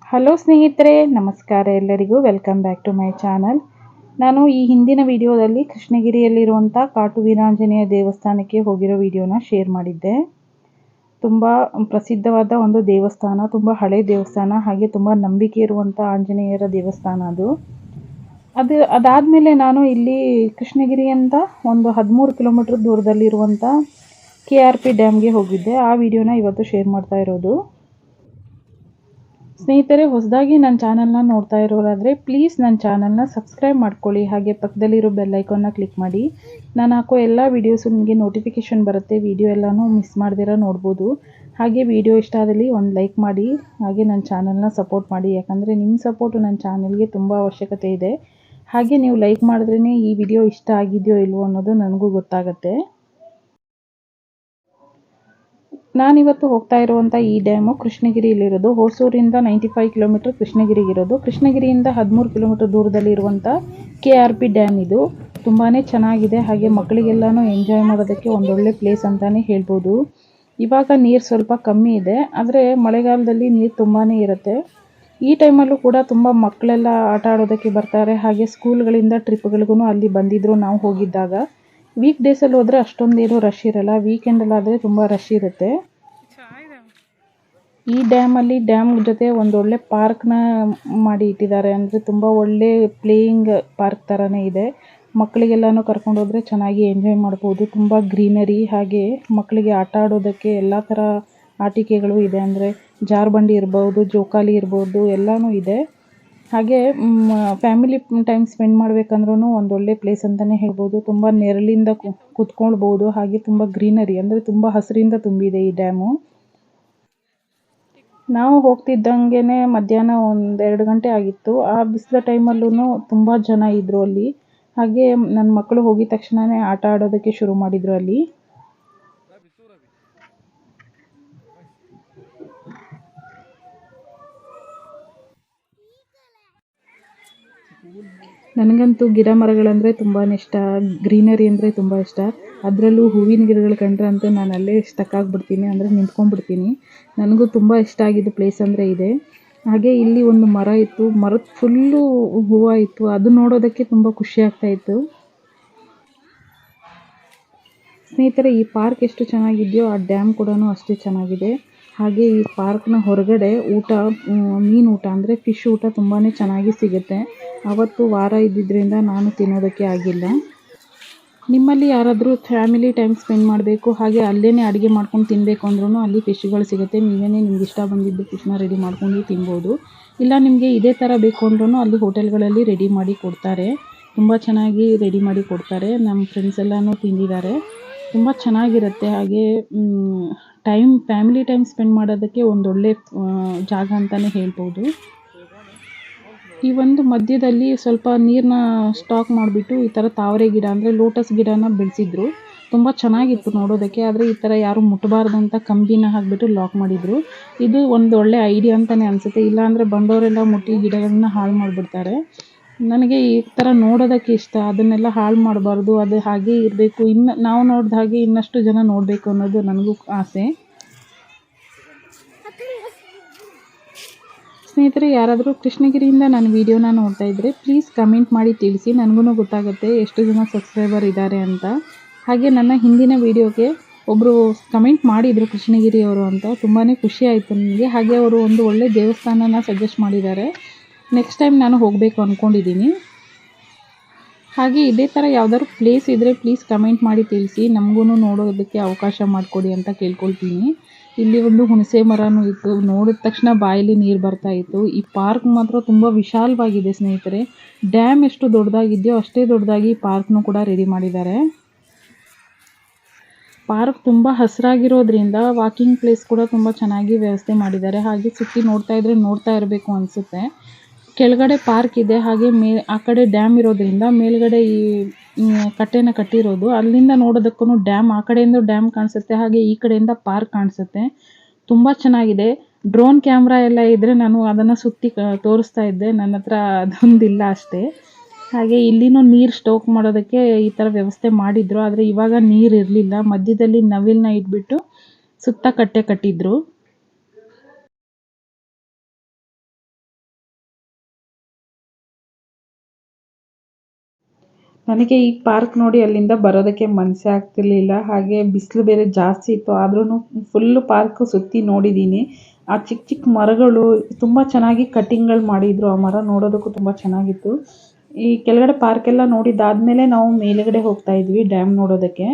Hello ಸ್ನೇಹಿತರೆ, ನಮಸ್ಕಾರ ಎಲ್ಲರಿಗೂ. Welcome back to my channel. ನಾನು ಈ ಹಿಂದಿನ ವಿಡಿಯೋದಲ್ಲಿ ಕೃಷ್ಣಗಿರಿಯಲ್ಲಿರುವಂಥ ಕಾಟು ವೀರಾಂಜನೇಯ ದೇವಸ್ಥಾನಕ್ಕೆ ಹೋಗಿರೋ ವಿಡಿಯೋನ ಶೇರ್ ಮಾಡಿದ್ದೆ. ತುಂಬ ಪ್ರಸಿದ್ಧವಾದ ಒಂದು ದೇವಸ್ಥಾನ, ತುಂಬ ಹಳೆ ದೇವಸ್ಥಾನ, ಹಾಗೆ ತುಂಬ ನಂಬಿಕೆ ಇರುವಂಥ ಆಂಜನೇಯರ ದೇವಸ್ಥಾನ ಅದಾದಮೇಲೆ ನಾನು ಇಲ್ಲಿ ಕೃಷ್ಣಗಿರಿಯಿಂದ ಒಂದು 13 ಕಿಲೋಮೀಟರ್ ದೂರದಲ್ಲಿರುವಂಥ KRP ಡ್ಯಾಮ್ಗೆ ಹೋಗಿದ್ದೆ. ಆ ವಿಡಿಯೋನ ಇವತ್ತು ಶೇರ್ ಮಾಡ್ತಾ ಇರೋದು. ಸ್ನೇಹಿತರೆ, ಹೊಸದಾಗಿ ನನ್ನ ಚಾನಲ್ನ ನೋಡ್ತಾ ಇರೋರಾದರೆ ಪ್ಲೀಸ್ ನನ್ನ ಚಾನಲ್ನ ಸಬ್ಸ್ಕ್ರೈಬ್ ಮಾಡ್ಕೊಳ್ಳಿ, ಹಾಗೆ ಪಕ್ಕದಲ್ಲಿರೋ ಬೆಲ್ ಐಕಾನ್ನ ಕ್ಲಿಕ್ ಮಾಡಿ. ನಾನು ಹಾಕೋ ಎಲ್ಲ ವೀಡಿಯೋಸು ನಿಮಗೆ ನೋಟಿಫಿಕೇಷನ್ ಬರುತ್ತೆ. ವಿಡಿಯೋ ಎಲ್ಲನೂ ಮಿಸ್ ಮಾಡ್ದಿರ ನೋಡ್ಬೋದು. ಹಾಗೆ ವಿಡಿಯೋ ಇಷ್ಟ ಆದಲ್ಲಿ ಒಂದು ಲೈಕ್ ಮಾಡಿ, ಹಾಗೆ ನನ್ನ ಚಾನಲ್ನ ಸಪೋರ್ಟ್ ಮಾಡಿ. ಯಾಕಂದರೆ ನಿಮ್ಮ ಸಪೋರ್ಟು ನನ್ನ ಚಾನಲ್ಗೆ ತುಂಬ ಅವಶ್ಯಕತೆ ಇದೆ. ಹಾಗೆ ನೀವು ಲೈಕ್ ಮಾಡಿದ್ರೇ ಈ ವಿಡಿಯೋ ಇಷ್ಟ ಆಗಿದೆಯೋ ಇಲ್ವೋ ಅನ್ನೋದು ನನಗೂ ಗೊತ್ತಾಗುತ್ತೆ. ನಾನಿವತ್ತು ಹೋಗ್ತಾ ಇರುವಂಥ ಈ ಡ್ಯಾಮು ಕೃಷ್ಣಗಿರಿಯಲ್ಲಿರೋದು. ಹೊಸೂರಿಂದ 95 ಕಿಲೋಮೀಟರ್ ಕೃಷ್ಣಗಿರಿಗಿರೋದು. ಕೃಷ್ಣಗಿರಿಯಿಂದ 13 ಕಿಲೋಮೀಟರ್ ದೂರದಲ್ಲಿ ಇರುವಂಥ KRP ಡ್ಯಾಮ್ ಇದು. ತುಂಬಾ ಚೆನ್ನಾಗಿದೆ. ಹಾಗೆ ಮಕ್ಕಳಿಗೆಲ್ಲನೂ ಎಂಜಾಯ್ ಮಾಡೋದಕ್ಕೆ ಒಂದೊಳ್ಳೆ ಪ್ಲೇಸ್ ಅಂತಲೇ ಹೇಳ್ಬೋದು. ಇವಾಗ ನೀರು ಸ್ವಲ್ಪ ಕಮ್ಮಿ ಇದೆ, ಆದರೆ ಮಳೆಗಾಲದಲ್ಲಿ ನೀರು ತುಂಬಾ ಇರುತ್ತೆ. ಈ ಟೈಮಲ್ಲೂ ಕೂಡ ತುಂಬ ಮಕ್ಕಳೆಲ್ಲ ಆಟ ಆಡೋದಕ್ಕೆ ಬರ್ತಾರೆ. ಹಾಗೆ ಸ್ಕೂಲ್ಗಳಿಂದ ಟ್ರಿಪ್ಗಳಿಗೂ ಅಲ್ಲಿ ಬಂದಿದ್ದರು ನಾವು ಹೋಗಿದ್ದಾಗ. ವೀಕ್ ಡೇಸಲ್ಲಿ ಹೋದರೆ ಅಷ್ಟೊಂದೇನು ರಶ್ ಇರಲ್ಲ, ವೀಕೆಂಡಲ್ಲಾದರೆ ತುಂಬ ರಶ್ ಇರುತ್ತೆ. ಈ ಡ್ಯಾಮ್ ಜೊತೆ ಒಂದೊಳ್ಳೆ ಪಾರ್ಕ್ನ ಮಾಡಿ ಇಟ್ಟಿದ್ದಾರೆ. ಅಂದರೆ ತುಂಬ ಒಳ್ಳೆ ಪ್ಲೇಯಿಂಗ್ ಪಾರ್ಕ್ ಥರನೇ ಇದೆ. ಮಕ್ಕಳಿಗೆಲ್ಲನೂ ಕರ್ಕೊಂಡೋದ್ರೆ ಚೆನ್ನಾಗಿ ಎಂಜಾಯ್ ಮಾಡ್ಬೋದು. ತುಂಬ ಗ್ರೀನರಿ, ಹಾಗೆ ಮಕ್ಕಳಿಗೆ ಆಟ ಆಡೋದಕ್ಕೆ ಎಲ್ಲ ಥರ ಆಟಿಕೆಗಳು ಇದೆ. ಅಂದರೆ ಜಾರುಬಂಡಿ ಇರ್ಬೋದು, ಜೋಕಾಲಿ ಇರ್ಬೋದು, ಎಲ್ಲನೂ ಇದೆ. ಹಾಗೆ ಫ್ಯಾಮಿಲಿ ಟೈಮ್ ಸ್ಪೆಂಡ್ ಮಾಡಬೇಕಂದ್ರೂ ಒಂದೊಳ್ಳೆ ಪ್ಲೇಸ್ ಅಂತಲೇ ಹೇಳ್ಬೋದು. ತುಂಬ ನೆರಳಿಂದ ಕುತ್ಕೊಳ್ಬೋದು. ಹಾಗೆ ತುಂಬ ಗ್ರೀನರಿ, ಅಂದರೆ ತುಂಬ ಹಸಿರಿಂದ ತುಂಬಿದೆ ಈ ಡ್ಯಾಮು. ನಾವು ಹೋಗ್ತಿದ್ದಂಗೆ ಮಧ್ಯಾಹ್ನ 1-2 ಗಂಟೆ ಆಗಿತ್ತು. ಆ ಬಿಸಿಲ ಟೈಮಲ್ಲೂ ತುಂಬ ಜನ ಇದ್ದರು ಅಲ್ಲಿ. ಹಾಗೆ ನನ್ನ ಮಕ್ಕಳು ಹೋಗಿದ ತಕ್ಷಣವೇ ಆಟ ಆಡೋದಕ್ಕೆ ಶುರು ಮಾಡಿದರು ಅಲ್ಲಿ. ನನಗಂತೂ ಗಿಡ ಮರಗಳಂದರೆ ತುಂಬಾ ಇಷ್ಟ, ಗ್ರೀನರಿ ಅಂದರೆ ತುಂಬ ಇಷ್ಟ. ಅದರಲ್ಲೂ ಹೂವಿನ ಗಿಡಗಳು ಕಂಡ್ರೆ ಅಂತೂ ನಾನು ಅಲ್ಲೇ ಸ್ಟಕ್ ಆಗಿಬಿಡ್ತೀನಿ, ಅಂದರೆ ನಿಂತ್ಕೊಂಡ್ಬಿಡ್ತೀನಿ. ನನಗೂ ತುಂಬ ಇಷ್ಟ ಆಗಿದ್ದು ಪ್ಲೇಸ್ ಅಂದರೆ ಇದೆ. ಹಾಗೆ ಇಲ್ಲಿ ಒಂದು ಮರ ಇತ್ತು, ಮರದ ಫುಲ್ಲು ಹೂವು ಇತ್ತು. ಅದು ನೋಡೋದಕ್ಕೆ ತುಂಬ ಖುಷಿ ಆಗ್ತಾಯಿತ್ತು. ಸ್ನೇಹಿತರೆ, ಈ ಪಾರ್ಕ್ ಎಷ್ಟು ಚೆನ್ನಾಗಿದೆಯೋ ಆ ಡ್ಯಾಮ್ ಕೂಡ ಅಷ್ಟೇ ಚೆನ್ನಾಗಿದೆ. ಹಾಗೆ ಈ ಪಾರ್ಕ್ನ ಹೊರಗಡೆ ಮೀನು ಊಟ ಅಂದರೆ ಫಿಶ್ ಊಟ ತುಂಬಾ ಚೆನ್ನಾಗಿ ಸಿಗುತ್ತೆ. ಅವತ್ತು ವಾರ ಇದ್ದಿದ್ದರಿಂದ ನಾನು ತಿನ್ನೋದಕ್ಕೆ ಆಗಿಲ್ಲ. ನಿಮ್ಮಲ್ಲಿ ಯಾರಾದರೂ ಫ್ಯಾಮಿಲಿ ಟೈಮ್ ಸ್ಪೆಂಡ್ ಮಾಡಬೇಕು, ಹಾಗೆ ಅಲ್ಲೇ ಅಡುಗೆ ಮಾಡ್ಕೊಂಡು ತಿನ್ನಬೇಕು ಅಂದ್ರೂ ಅಲ್ಲಿ ಫಿಶ್ಗಳು ಸಿಗುತ್ತೆ. ನಿಮ್ಗೆ ಇಷ್ಟ ಬಂದಿದ್ದು ಫಿಶ್ನ ರೆಡಿ ಮಾಡ್ಕೊಂಡು ತಿನ್ಬೋದು. ಇಲ್ಲ ನಿಮಗೆ ಇದೇ ಥರ ಬೇಕು ಅಂದ್ರೂ ಅಲ್ಲಿ ಹೋಟೆಲ್ಗಳಲ್ಲಿ ರೆಡಿ ಮಾಡಿ ಕೊಡ್ತಾರೆ. ತುಂಬ ಚೆನ್ನಾಗಿ ರೆಡಿ ಮಾಡಿ ಕೊಡ್ತಾರೆ. ನಮ್ಮ ಫ್ರೆಂಡ್ಸ್ ಎಲ್ಲನೂ ತಿಂದಿದ್ದಾರೆ. ತುಂಬ ಚೆನ್ನಾಗಿರುತ್ತೆ. ಹಾಗೆ ಫ್ಯಾಮಿಲಿ ಟೈಮ್ ಸ್ಪೆಂಡ್ ಮಾಡೋದಕ್ಕೆ ಒಂದೊಳ್ಳೆ ಜಾಗ ಅಂತಲೇ ಹೇಳ್ಬೋದು. ಈ ಒಂದು ಮಧ್ಯದಲ್ಲಿ ಸ್ವಲ್ಪ ನೀರನ್ನ ಸ್ಟಾಕ್ ಮಾಡಿಬಿಟ್ಟು ಈ ಥರ ತಾವರೆ ಗಿಡ, ಅಂದರೆ ಲೋಟಸ್ ಗಿಡನ ಬೆಳೆಸಿದ್ರು. ತುಂಬ ಚೆನ್ನಾಗಿತ್ತು ನೋಡೋದಕ್ಕೆ. ಆದರೆ ಈ ಥರ ಯಾರು ಮುಟ್ಟಬಾರ್ದಂತ ಕಂಬಿನ ಹಾಕಿಬಿಟ್ಟು ಲಾಕ್ ಮಾಡಿದರು. ಇದು ಒಂದು ಒಳ್ಳೆ ಐಡಿಯಾ ಅಂತಲೇ ಅನಿಸುತ್ತೆ. ಇಲ್ಲಾಂದರೆ ಬಂದವರೆಲ್ಲ ಮುಟ್ಟಿ ಗಿಡಗಳನ್ನ ಹಾಳು ಮಾಡಿಬಿಡ್ತಾರೆ. ನನಗೆ ಈ ಥರ ನೋಡೋದಕ್ಕೆ ಇಷ್ಟ. ಅದನ್ನೆಲ್ಲ ಹಾಳು ಮಾಡಬಾರ್ದು, ಅದು ಹಾಗೇ ಇರಬೇಕು. ನಾವು ನೋಡಿದ ಹಾಗೆ ಇನ್ನಷ್ಟು ಜನ ನೋಡಬೇಕು ಅನ್ನೋದು ನನಗೂ ಆಸೆ. ಸ್ನೇಹಿತರೆ, ಯಾರಾದರೂ ಕೃಷ್ಣಗಿರಿಯಿಂದ ನನ್ನ ವೀಡಿಯೋನ ನೋಡ್ತಾ ಇದ್ದರೆ ಪ್ಲೀಸ್ ಕಮೆಂಟ್ ಮಾಡಿ ತಿಳಿಸಿ. ನನಗೂ ಗೊತ್ತಾಗುತ್ತೆ ಎಷ್ಟು ಜನ ಸಬ್ಸ್ಕ್ರೈಬರ್ ಇದ್ದಾರೆ ಅಂತ. ಹಾಗೆ ನನ್ನ ಹಿಂದಿನ ವೀಡಿಯೋಗೆ ಒಬ್ಬರು ಕಮೆಂಟ್ ಮಾಡಿದರು ಕೃಷ್ಣಗಿರಿಯವರು ಅಂತ. ತುಂಬಾ ಖುಷಿ ಆಯಿತು ನನಗೆ. ಹಾಗೆ ಅವರು ಒಂದು ಒಳ್ಳೆ ದೇವಸ್ಥಾನನ ಸಜೆಸ್ಟ್ ಮಾಡಿದ್ದಾರೆ. ನೆಕ್ಸ್ಟ್ ಟೈಮ್ ನಾನು ಹೋಗಬೇಕು ಅಂದ್ಕೊಂಡಿದ್ದೀನಿ. ಹಾಗೆ ಇದೇ ಥರ ಯಾವ್ದಾದ್ರು ಪ್ಲೇಸ್ ಇದ್ದರೆ ಪ್ಲೀಸ್ ಕಮೆಂಟ್ ಮಾಡಿ ತಿಳಿಸಿ. ನಮಗೂ ನೋಡೋದಕ್ಕೆ ಅವಕಾಶ ಮಾಡಿಕೊಡಿ ಅಂತ ಕೇಳ್ಕೊಳ್ತೀನಿ. ಇಲ್ಲಿ ಒಂದು ಹುಣಸೆ ಮರನೂ ಇತ್ತು. ನೋಡಿದ ತಕ್ಷಣ ಬಾಯಲ್ಲಿ ನೀರು ಬರ್ತಾ ಇತ್ತು. ಈ ಪಾರ್ಕ್ ಮಾತ್ರ ತುಂಬ ವಿಶಾಲವಾಗಿದೆ ಸ್ನೇಹಿತರೆ. ಡ್ಯಾಮ್ ಎಷ್ಟು ದೊಡ್ಡದಾಗಿದೆಯೋ ಅಷ್ಟೇ ದೊಡ್ಡದಾಗಿ ಪಾರ್ಕ್ನೂ ಕೂಡ ರೆಡಿ ಮಾಡಿದ್ದಾರೆ. ಪಾರ್ಕ್ ತುಂಬ ಹಸಿರಾಗಿರೋದ್ರಿಂದ ವಾಕಿಂಗ್ ಪ್ಲೇಸ್ ಕೂಡ ತುಂಬ ಚೆನ್ನಾಗಿ ವ್ಯವಸ್ಥೆ ಮಾಡಿದ್ದಾರೆ. ಹಾಗೆ ಸುತ್ತಿ ನೋಡ್ತಾ ಇರಬೇಕು ಅನಿಸುತ್ತೆ. ಕೆಳಗಡೆ ಪಾರ್ಕ್ ಇದೆ, ಹಾಗೆ ಆ ಕಡೆ ಡ್ಯಾಮ್ ಇರೋದ್ರಿಂದ ಮೇಲ್ಗಡೆ ಈ ಕಟ್ಟೆನ ಕಟ್ಟಿರೋದು. ಅಲ್ಲಿಂದ ನೋಡೋದಕ್ಕೂ ಡ್ಯಾಮ್, ಆ ಕಡೆಯಿಂದ ಡ್ಯಾಮ್ ಕಾಣಿಸುತ್ತೆ, ಹಾಗೆ ಈ ಕಡೆಯಿಂದ ಪಾರ್ಕ್ ಕಾಣಿಸುತ್ತೆ. ತುಂಬ ಚೆನ್ನಾಗಿದೆ. ಡ್ರೋನ್ ಕ್ಯಾಮ್ರಾ ಎಲ್ಲ ಇದ್ದರೆ ನಾನು ಅದನ್ನು ಸುತ್ತಿ ತೋರಿಸ್ತಾ ಇದ್ದೆ. ನನ್ನ ಹತ್ರ ಅದೊಂದಿಲ್ಲ ಅಷ್ಟೇ. ಹಾಗೆ ಇಲ್ಲಿನೂ ನೀರು ಸ್ಟೋಕ್ ಮಾಡೋದಕ್ಕೆ ಈ ಥರ ವ್ಯವಸ್ಥೆ ಮಾಡಿದ್ರು. ಆದರೆ ಇವಾಗ ನೀರು ಇರಲಿಲ್ಲ. ಮಧ್ಯದಲ್ಲಿ ನವಿಲನ್ನ ಇಟ್ಬಿಟ್ಟು ಸುತ್ತ ಕಟ್ಟೆ ಕಟ್ಟಿದ್ರು. ನನಗೆ ಈ ಪಾರ್ಕ್ ನೋಡಿ ಅಲ್ಲಿಂದ ಬರೋದಕ್ಕೆ ಮನಸ್ಸೇ ಆಗ್ತಿರ್ಲಿಲ್ಲ. ಹಾಗೆ ಬಿಸಿಲು ಬೇರೆ ಜಾಸ್ತಿ ಇತ್ತು. ಆದ್ರೂ ಫುಲ್ಲು ಪಾರ್ಕ್ ಸುತ್ತಿ ನೋಡಿದ್ದೀನಿ. ಆ ಚಿಕ್ಕ ಚಿಕ್ಕ ಮರಗಳು ತುಂಬ ಚೆನ್ನಾಗಿ ಕಟಿಂಗ್ಗಳು ಮಾಡಿದ್ರು. ಆ ಮರ ನೋಡೋದಕ್ಕೂ ತುಂಬ ಚೆನ್ನಾಗಿತ್ತು. ಈ ಕೆಳಗಡೆ ಪಾರ್ಕ್ ಎಲ್ಲ ನೋಡಿದ್ದಾದಮೇಲೆ ನಾವು ಮೇಲುಗಡೆ ಹೋಗ್ತಾ ಇದ್ವಿ ಡ್ಯಾಮ್ ನೋಡೋದಕ್ಕೆ.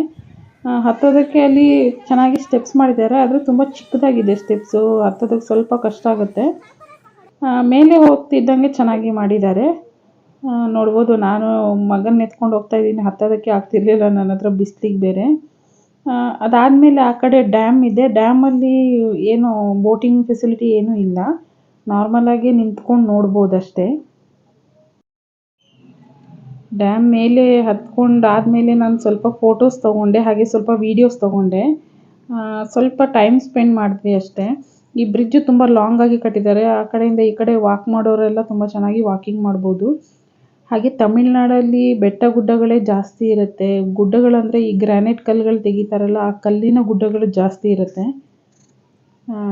ಹತ್ತೋದಕ್ಕೆ ಅಲ್ಲಿ ಚೆನ್ನಾಗಿ ಸ್ಟೆಪ್ಸ್ ಮಾಡಿದ್ದಾರೆ. ಆದರೆ ತುಂಬ ಚಿಕ್ಕದಾಗಿದೆ ಸ್ಟೆಪ್ಸು. ಹತ್ತೋದಕ್ಕೆ ಸ್ವಲ್ಪ ಕಷ್ಟ ಆಗುತ್ತೆ. ಮೇಲೆ ಹೋಗ್ತಿದ್ದಂಗೆ ಚೆನ್ನಾಗಿ ಮಾಡಿದ್ದಾರೆ. ನೋಡ್ಬೋದು. ನಾನು ಮಗನ ಎತ್ಕೊಂಡು ಹೋಗ್ತಾ ಇದ್ದೀನಿ. ಹತ್ತೋದಕ್ಕೆ ಆಗ್ತಿರ್ಲಿಲ್ಲ ನನ್ನ ಹತ್ರ ಬಿಸಿಲಿಗೆ ಬೇರೆ. ಅದಾದಮೇಲೆ ಆ ಕಡೆ ಡ್ಯಾಮ್ ಇದೆ. ಡ್ಯಾಮಲ್ಲಿ ಏನು ಬೋಟಿಂಗ್ ಫೆಸಿಲಿಟಿ ಏನೂ ಇಲ್ಲ. ನಾರ್ಮಲಾಗಿ ನಿಂತ್ಕೊಂಡು ನೋಡ್ಬೋದಷ್ಟೇ. ಡ್ಯಾಮ್ ಮೇಲೆ ಹತ್ಕೊಂಡಾದಮೇಲೆ ನಾನು ಸ್ವಲ್ಪ ಫೋಟೋಸ್ ತೊಗೊಂಡೆ, ಹಾಗೆ ಸ್ವಲ್ಪ ವೀಡಿಯೋಸ್ ತೊಗೊಂಡೆ. ಸ್ವಲ್ಪ ಟೈಮ್ ಸ್ಪೆಂಡ್ ಮಾಡಿದ್ವಿ ಅಷ್ಟೇ. ಈ ಬ್ರಿಡ್ಜು ತುಂಬ ಲಾಂಗಾಗಿ ಕಟ್ಟಿದ್ದಾರೆ. ಆ ಕಡೆಯಿಂದ ಈ ಕಡೆ ವಾಕ್ ಮಾಡೋರೆಲ್ಲ ತುಂಬ ಚೆನ್ನಾಗಿ ವಾಕಿಂಗ್ ಮಾಡ್ಬೋದು. ಹಾಗೆ ತಮಿಳ್ನಾಡಲ್ಲಿ ಬೆಟ್ಟ ಗುಡ್ಡಗಳೇ ಜಾಸ್ತಿ ಇರುತ್ತೆ. ಗುಡ್ಡಗಳಂದರೆ ಈ ಗ್ರಾನೈಟ್ ಕಲ್ಲುಗಳು ತೆಗಿತಾರಲ್ಲ, ಆ ಕಲ್ಲಿನ ಗುಡ್ಡಗಳು ಜಾಸ್ತಿ ಇರುತ್ತೆ.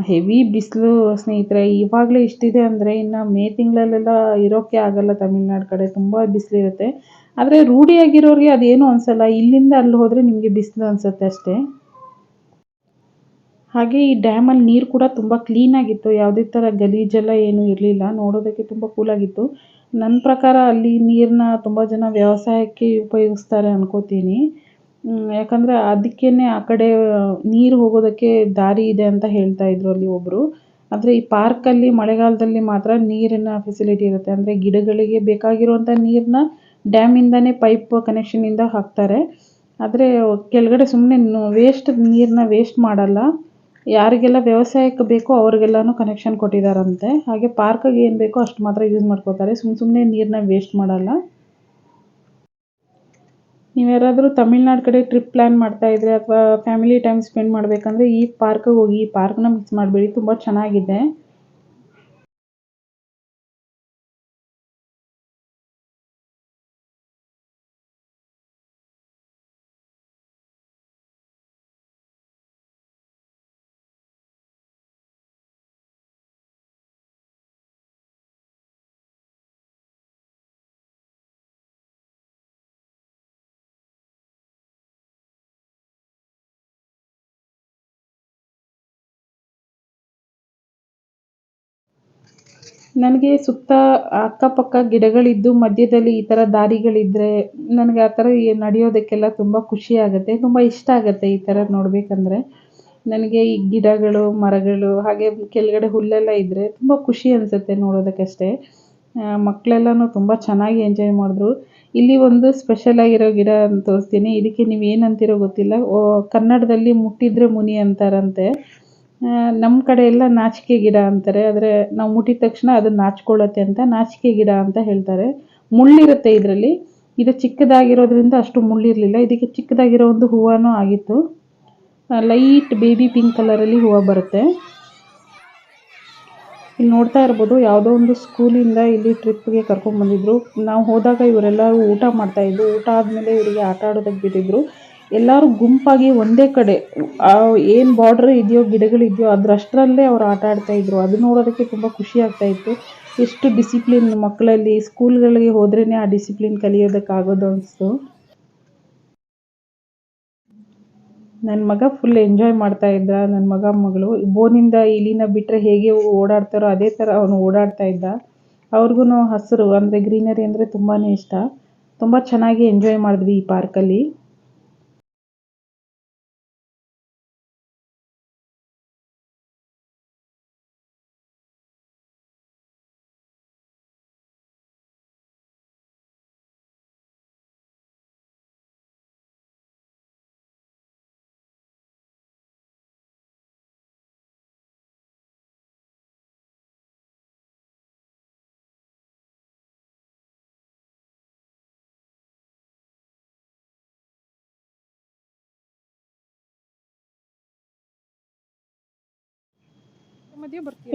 ಹೆವಿ ಬಿಸಿಲು ಸ್ನೇಹಿತರೆ. ಇವಾಗಲೇ ಇಷ್ಟಿದೆ ಅಂದರೆ ಇನ್ನು ಮೇ ತಿಂಗಳಲ್ಲೆಲ್ಲ ಇರೋಕ್ಕೆ ಆಗಲ್ಲ. ತಮಿಳ್ನಾಡು ಕಡೆ ತುಂಬ ಬಿಸಿಲಿರುತ್ತೆ. ಆದರೆ ರೂಢಿಯಾಗಿರೋರಿಗೆ ಅದೇನು ಅನಿಸಲ್ಲ. ಇಲ್ಲಿಂದ ಅಲ್ಲಿ ಹೋದರೆ ನಿಮಗೆ ಬಿಸಿಲು ಅನಿಸುತ್ತೆ ಅಷ್ಟೇ. ಹಾಗೆ ಈ ಡ್ಯಾಮಲ್ಲಿ ನೀರು ಕೂಡ ತುಂಬ ಕ್ಲೀನಾಗಿತ್ತು. ಯಾವುದೇ ಥರ ಗಲೀಜೆಲ್ಲ ಏನೂ ಇರಲಿಲ್ಲ. ನೋಡೋದಕ್ಕೆ ತುಂಬ ಕೂಲಾಗಿತ್ತು. ನನ್ನ ಪ್ರಕಾರ ಅಲ್ಲಿ ನೀರನ್ನ ತುಂಬ ಜನ ವ್ಯವಸಾಯಕ್ಕೆ ಉಪಯೋಗಿಸ್ತಾರೆ ಅನ್ಕೋತೀನಿ. ಯಾಕಂದರೆ ಅದಕ್ಕೇ ಆ ಕಡೆ ನೀರು ಹೋಗೋದಕ್ಕೆ ದಾರಿ ಇದೆ ಅಂತ ಹೇಳ್ತಾ ಇದ್ರು ಅಲ್ಲಿ ಒಬ್ಬರು. ಆದರೆ ಈ ಪಾರ್ಕಲ್ಲಿ ಮಳೆಗಾಲದಲ್ಲಿ ಮಾತ್ರ ನೀರಿನ ಫೆಸಿಲಿಟಿ ಇರುತ್ತೆ. ಅಂದರೆ ಗಿಡಗಳಿಗೆ ಬೇಕಾಗಿರುವಂಥ ನೀರನ್ನ ಡ್ಯಾಮಿಂದನೇ ಪೈಪ್ ಕನೆಕ್ಷನಿಂದ ಹಾಕ್ತಾರೆ. ಆದರೆ ಕೆಳಗಡೆ ಸುಮ್ಮನೆ ನೀರನ್ನ ವೇಸ್ಟ್ ಮಾಡಲ್ಲ. ಯಾರಿಗೆಲ್ಲ ವ್ಯವಸಾಯಕ್ಕೆ ಬೇಕೋ ಅವ್ರಿಗೆಲ್ಲನೂ ಕನೆಕ್ಷನ್ ಕೊಟ್ಟಿದ್ದಾರಂತೆ. ಹಾಗೆ ಪಾರ್ಕಿಗೆ ಏನು ಬೇಕೋ ಅಷ್ಟು ಮಾತ್ರ ಯೂಸ್ ಮಾಡ್ಕೋತಾರೆ. ಸುಮ್ಮನೆ ನೀರನ್ನ ವೇಸ್ಟ್ ಮಾಡಲ್ಲ. ನೀವು ಯಾರಾದರೂ ತಮಿಳ್ನಾಡು ಕಡೆ ಟ್ರಿಪ್ ಪ್ಲ್ಯಾನ್ ಮಾಡ್ತಾ ಇದ್ರೆ ಅಥವಾ ಫ್ಯಾಮಿಲಿ ಟೈಮ್ ಸ್ಪೆಂಡ್ ಮಾಡಬೇಕಂದ್ರೆ ಈ ಪಾರ್ಕಿಗೆ ಹೋಗಿ. ಈ ಪಾರ್ಕ್ನ ಮಿಸ್ ಮಾಡಬೇಡಿ, ತುಂಬ ಚೆನ್ನಾಗಿದೆ. ನನಗೆ ಸುತ್ತ ಅಕ್ಕಪಕ್ಕ ಗಿಡಗಳಿದ್ದು ಮಧ್ಯದಲ್ಲಿ ಈ ಥರ ದಾರಿಗಳಿದ್ದರೆ ನನಗೆ ಆ ಥರ ನಡೆಯೋದಕ್ಕೆಲ್ಲ ತುಂಬ ಖುಷಿ ಆಗುತ್ತೆ. ತುಂಬ ಇಷ್ಟ ಆಗುತ್ತೆ ಈ ಥರ ನೋಡಬೇಕಂದ್ರೆ. ನನಗೆ ಈ ಗಿಡಗಳು, ಮರಗಳು ಹಾಗೆ ಕೆಳಗಡೆ ಹುಲ್ಲೆಲ್ಲ ಇದ್ದರೆ ತುಂಬ ಖುಷಿ ಅನಿಸುತ್ತೆ ನೋಡೋದಕ್ಕಷ್ಟೇ. ಮಕ್ಕಳೆಲ್ಲನೂ ತುಂಬ ಚೆನ್ನಾಗಿ ಎಂಜಾಯ್ ಮಾಡಿದ್ರು. ಇಲ್ಲಿ ಒಂದು ಸ್ಪೆಷಲ್ ಆಗಿರೋ ಗಿಡ ಅಂತ ತೋರಿಸ್ತೀನಿ. ಇದಕ್ಕೆ ನೀವು ಏನಂತೀರೋ ಗೊತ್ತಿಲ್ಲ. ಕನ್ನಡದಲ್ಲಿ ಮುಟ್ಟಿದ್ರೆ ಮುನಿ ಅಂತಾರಂತೆ. ನಮ್ಮ ಕಡೆ ಎಲ್ಲ ನಾಚಿಕೆ ಗಿಡ ಅಂತಾರೆ. ಆದರೆ ನಾವು ಮುಟ್ಟಿದ ತಕ್ಷಣ ಅದು ನಾಚ್ಕೊಳ್ಳುತ್ತೆ ಅಂತ ನಾಚಿಕೆ ಗಿಡ ಅಂತ ಹೇಳ್ತಾರೆ. ಮುಳ್ಳಿರುತ್ತೆ ಇದರಲ್ಲಿ. ಇದು ಚಿಕ್ಕದಾಗಿರೋದ್ರಿಂದ ಅಷ್ಟು ಮುಳ್ಳಿರಲಿಲ್ಲ. ಇದಕ್ಕೆ ಚಿಕ್ಕದಾಗಿರೋ ಒಂದು ಹೂವನೂ ಆಗಿತ್ತು. ಲೈಟ್ ಬೇಬಿ ಪಿಂಕ್ ಕಲರಲ್ಲಿ ಹೂವು ಬರುತ್ತೆ. ಇಲ್ಲಿ ನೋಡ್ತಾ ಇರ್ಬೋದು, ಯಾವುದೋ ಒಂದು ಸ್ಕೂಲಿಂದ ಇಲ್ಲಿ ಟ್ರಿಪ್ಗೆ ಕರ್ಕೊಂಡ್ಬಂದಿದ್ರು. ನಾವು ಹೋದಾಗ ಇವರೆಲ್ಲರೂ ಊಟ ಮಾಡ್ತಾಯಿದ್ರು. ಊಟ ಆದಮೇಲೆ ಇವರಿಗೆ ಆಟ ಆಡೋದಕ್ಕೆ ಬಿಟ್ಟಿದ್ರು. ಎಲ್ಲರೂ ಗುಂಪಾಗಿ ಒಂದೇ ಕಡೆ ಏನು ಬಾರ್ಡ್ರ್ ಇದೆಯೋ, ಗಿಡಗಳಿದೆಯೋ ಅದರಷ್ಟರಲ್ಲೇ ಅವ್ರು ಆಟ ಆಡ್ತಾಯಿದ್ರು. ಅದು ನೋಡೋದಕ್ಕೆ ತುಂಬ ಖುಷಿ ಆಗ್ತಾಯಿತ್ತು. ಎಷ್ಟು ಡಿಸಿಪ್ಲಿನ್ ಮಕ್ಕಳಲ್ಲಿ. ಸ್ಕೂಲ್ಗಳಿಗೆ ಹೋದ್ರೇ ಆ ಡಿಸಿಪ್ಲಿನ್ ಕಲಿಯೋದಕ್ಕಾಗೋದು ಅನಿಸ್ತು. ನನ್ನ ಮಗ ಫುಲ್ ಎಂಜಾಯ್ ಮಾಡ್ತಾ ಇದ್ದ. ನನ್ನ ಮಗಳು ಬೋನಿಂದ ಇಲಿನ ಬಿಟ್ಟರೆ ಹೇಗೆ ಓಡಾಡ್ತಾರೋ ಅದೇ ಥರ ಅವನು ಓಡಾಡ್ತಾ ಇದ್ದ. ಅವ್ರಿಗೂ ಹಸಿರು ಅಂದರೆ ಗ್ರೀನರಿ ಅಂದರೆ ತುಂಬಾ ಇಷ್ಟ. ತುಂಬ ಚೆನ್ನಾಗಿ ಎಂಜಾಯ್ ಮಾಡಿದ್ವಿ ಈ ಪಾರ್ಕಲ್ಲಿ.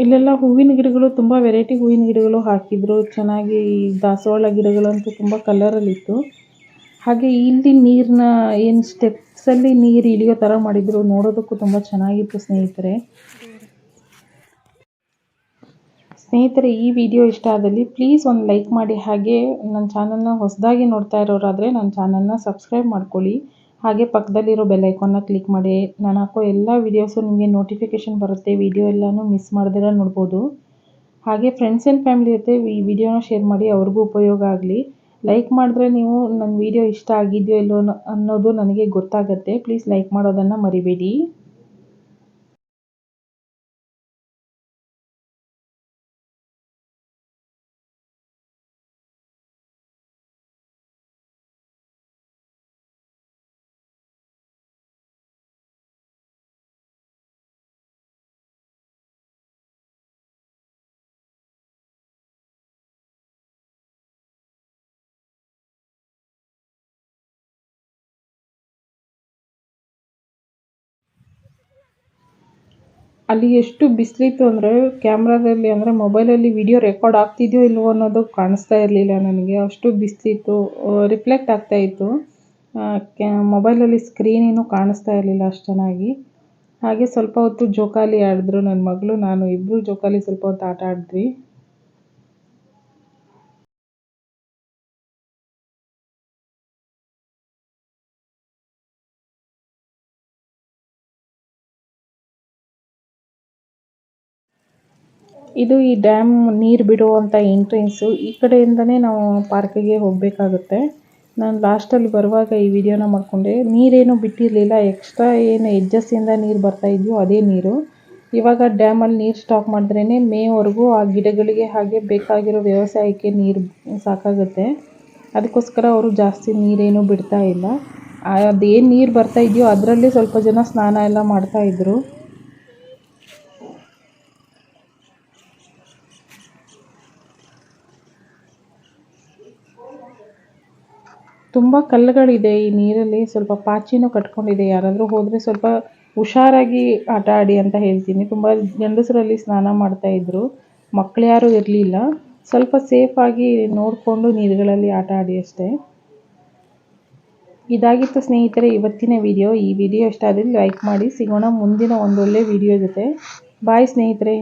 ಇಲ್ಲೆಲ್ಲ ಹೂವಿನ ಗಿಡಗಳು, ತುಂಬ ವೆರೈಟಿ ಹೂವಿನ ಗಿಡಗಳು ಹಾಕಿದ್ರು. ಚೆನ್ನಾಗಿ ದಾಸವಾಳ ಗಿಡಗಳಂತೂ ತುಂಬ ಕಲರಲ್ಲಿತ್ತು. ಹಾಗೆ ಇಲ್ಲಿ ನೀರನ್ನ ಏನು ಸ್ಟೆಪ್ಸಲ್ಲಿ ನೀರು ಇಳಿಯೋ ಥರ ಮಾಡಿದ್ರು. ನೋಡೋದಕ್ಕೂ ತುಂಬ ಚೆನ್ನಾಗಿತ್ತು ಸ್ನೇಹಿತರೆ. ಸ್ನೇಹಿತರೆ, ಈ ವಿಡಿಯೋ ಇಷ್ಟ ಆದಲ್ಲಿ ಪ್ಲೀಸ್ ಒಂದು ಲೈಕ್ ಮಾಡಿ. ಹಾಗೆ ನನ್ನ ಚಾನಲ್ನ ಹೊಸದಾಗಿ ನೋಡ್ತಾ ಇರೋರಾದರೆ ನನ್ನ ಚಾನಲ್ನ ಸಬ್ಸ್ಕ್ರೈಬ್ ಮಾಡ್ಕೊಳ್ಳಿ. ಹಾಗೆ ಪಕ್ಕದಲ್ಲಿರೋ ಬೆಲ್ ಐಕಾನ್ನ ಕ್ಲಿಕ್ ಮಾಡಿ. ನಾನು ಹಾಕೋ ಎಲ್ಲ ವೀಡಿಯೋಸು ನಿಮಗೆ ನೋಟಿಫಿಕೇಷನ್ ಬರುತ್ತೆ. ವಿಡಿಯೋ ಎಲ್ಲನೂ ಮಿಸ್ ಮಾಡ್ದಿರ ನೋಡ್ಬೋದು. ಹಾಗೆ ಫ್ರೆಂಡ್ಸ್ ಆ್ಯಂಡ್ ಫ್ಯಾಮಿಲಿ ಜೊತೆ ಈ ವಿಡಿಯೋನ ಶೇರ್ ಮಾಡಿ, ಅವ್ರಿಗೂ ಉಪಯೋಗ ಆಗಲಿ. ಲೈಕ್ ಮಾಡಿದ್ರೆ ನೀವು ನನ್ನ ವಿಡಿಯೋ ಇಷ್ಟ ಆಗಿದೆಯೋ ಇಲ್ಲೋ ಅನ್ನೋದು ನನಗೆ ಗೊತ್ತಾಗುತ್ತೆ. ಪ್ಲೀಸ್ ಲೈಕ್ ಮಾಡೋದನ್ನು ಮರಿಬೇಡಿ. ಅಲ್ಲಿ ಎಷ್ಟು ಬಿಸಿಲಿತ್ತು ಅಂದರೆ ಕ್ಯಾಮ್ರಾದಲ್ಲಿ ಅಂದರೆ ಮೊಬೈಲಲ್ಲಿ ವಿಡಿಯೋ ರೆಕಾರ್ಡ್ ಆಗ್ತಿದೆಯೋ ಇಲ್ವೋ ಅನ್ನೋದು ಕಾಣಿಸ್ತಾ ಇರಲಿಲ್ಲ ನನಗೆ. ಅಷ್ಟು ಬಿಸಿಲಿತ್ತು, ರಿಫ್ಲೆಕ್ಟ್ ಆಗ್ತಾಯಿತ್ತು. ಮೊಬೈಲಲ್ಲಿ ಸ್ಕ್ರೀನ್ ಏನೂ ಕಾಣಿಸ್ತಾ ಇರಲಿಲ್ಲ ಅಷ್ಟು ಚೆನ್ನಾಗಿ. ಹಾಗೆ ಸ್ವಲ್ಪ ಹೊತ್ತು ಜೋಕಾಲಿ ಆಡಿದ್ರು ನನ್ನ ಮಗಳು, ನಾನು ಇಬ್ಬರು ಜೋಕಾಲಿ ಸ್ವಲ್ಪ ಹೊತ್ತು ಆಟ ಆಡಿದ್ವಿ. ಇದು ಈ ಡ್ಯಾಮ್ ನೀರು ಬಿಡುವಂಥ ಎಂಟ್ರೆನ್ಸು. ಈ ಕಡೆಯಿಂದನೇ ನಾವು ಪಾರ್ಕಿಗೆ ಹೋಗಬೇಕಾಗುತ್ತೆ. ನಾನು ಲಾಸ್ಟಲ್ಲಿ ಬರುವಾಗ ಈ ವಿಡಿಯೋನ ಮಾಡಿಕೊಂಡೆ. ನೀರೇನು ಬಿಟ್ಟಿರಲಿಲ್ಲ, ಎಕ್ಸ್ಟ್ರಾ ಏನು ಎಡ್ಜಸ್ಸಿಂದ ನೀರು ಬರ್ತಾಯಿದ್ಯೋ ಅದೇ ನೀರು. ಇವಾಗ ಡ್ಯಾಮಲ್ಲಿ ನೀರು ಸ್ಟಾಕ್ ಮಾಡಿದ್ರೇ ಮೇವರೆಗೂ ಆ ಗಿಡಗಳಿಗೆ ಹಾಗೆ ಬೇಕಾಗಿರೋ ವ್ಯವಸಾಯಕ್ಕೆ ನೀರು ಸಾಕಾಗುತ್ತೆ. ಅದಕ್ಕೋಸ್ಕರ ಅವರು ಜಾಸ್ತಿ ನೀರೇನು ಬಿಡ್ತಾ ಇಲ್ಲ. ಅದೇನು ನೀರು ಬರ್ತಾಯಿದೆಯೋ ಅದರಲ್ಲೇ ಸ್ವಲ್ಪ ಜನ ಸ್ನಾನ ಎಲ್ಲ ಮಾಡ್ತಾಯಿದ್ರು. ತುಂಬ ಕಲ್ಲುಗಳಿದೆ ಈ ನೀರಲ್ಲಿ, ಸ್ವಲ್ಪ ಪಾಚಿನೂ ಕಟ್ಕೊಂಡಿದೆ. ಯಾರಾದರೂ ಹೋದರೆ ಸ್ವಲ್ಪ ಹುಷಾರಾಗಿ ಆಟ ಆಡಿ ಅಂತ ಹೇಳ್ತೀನಿ. ತುಂಬ ಗಂಡಸರಲ್ಲಿ ಸ್ನಾನ ಮಾಡ್ತಾಯಿದ್ರು, ಮಕ್ಕಳು ಯಾರೂ ಇರಲಿಲ್ಲ. ಸ್ವಲ್ಪ ಸೇಫಾಗಿ ನೋಡಿಕೊಂಡು ನೀರುಗಳಲ್ಲಿ ಆಟ ಆಡಿ ಅಷ್ಟೇ. ಇದಾಗಿತ್ತು ಸ್ನೇಹಿತರೆ ಇವತ್ತಿನ ವಿಡಿಯೋ. ಈ ವಿಡಿಯೋ ಇಷ್ಟ ಆದರೆ ಲೈಕ್ ಮಾಡಿ. ಸಿಗೋಣ ಮುಂದಿನ ಒಂದೊಳ್ಳೆ ವಿಡಿಯೋ ಜೊತೆ. ಬಾಯ್ ಸ್ನೇಹಿತರೆ.